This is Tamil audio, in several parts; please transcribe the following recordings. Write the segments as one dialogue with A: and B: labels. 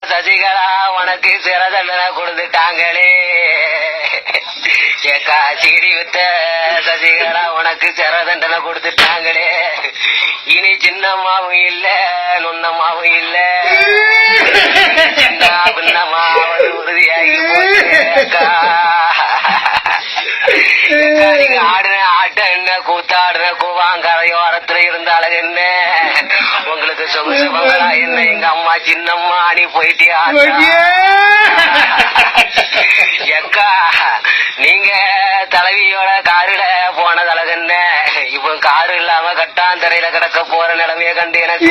A: சசிகலா உனக்கு சிற தண்டனை கொடுத்துட்டாங்களே. ஏக்கா சீடி வித்த சசிகலா உனக்கு சிற தண்டனை கொடுத்துட்டாங்களே. இனி சின்னம்மாவும் இல்ல நுண்ணம்மாவும் இல்ல, சின்ன பின்னம்மாவது உறுதியாகி போச்சு. நீங்க ஆடுன ஆட்ட என்ன, கூத்தாடுன கூவாங்கரையோரத்துல இருந்தாலும் என்ன, உங்களுக்கு சொகுசு பங்களா என்ன, எங்க அம்மா சின்னம்மா நீ போயிட்டியா எக்கா. நீங்க தலைவியோட காருல போனதழகு என்ன, இப்ப காரு இல்லாம கட்டாந்தரையில கிடக்க போற நிலைமைய கண்டு எனக்கு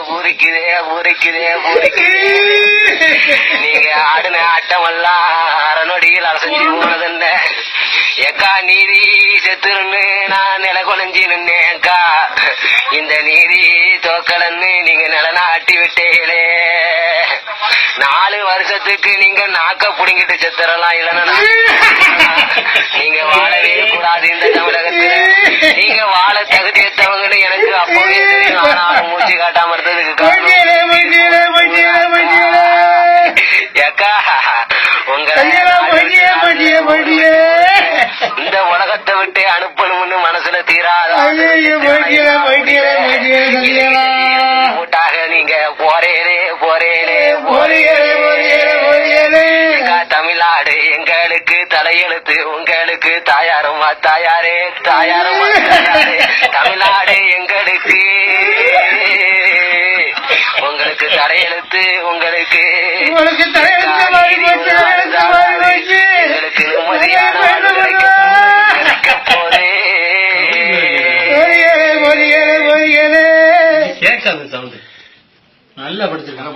A: பூரிக்குதே பூரிக்குதே பூரிக்குதே. நீங்க ஆடுன ஆட்டமெல்லாம் அறநொடியில் அலசஞ்சு போனது என்ன ஏக்கா. நீதி செத்துருன்னு நான் நில கொலைஞ்சி நின்னேக்கா, இந்த நீதி தோக்கலன்னு நீங்க நிலநாட்டி விட்டீங்களே. 4 வருஷத்துக்கு நீங்க நாக்க புடுங்கிட்டு செத்துறலாம், இல்லன்னா நீங்க வாழவே கூடாது இந்த தமிழகத்துல. நீங்க வாழ தகுதியத்தவங்கன்னு எனக்கு அப்பவே தெரியும், ஆனாலும் மூச்சு காட்டாம இருந்ததுக்கு ஏக்கா. உங்களை இந்த உலகத்தை விட்டு அனுப்பணும்னு மனசுல தீராத கூட்டாக நீங்க போறேனே போறேனே தமிழ்நாடு எங்களுக்கு தலையெழுத்து, உங்களுக்கு தாயாரம்மா தாயாரே தாயாரம்மா தாயாரே. தமிழ்நாடு எங்களுக்கு, உங்களுக்கு தலையெழுத்து, உங்களுக்கு எங்களுக்கு நிம்மதியான போதே
B: கேட்காது சவுண்ட். நல்லா படிச்சிருக்காங்க.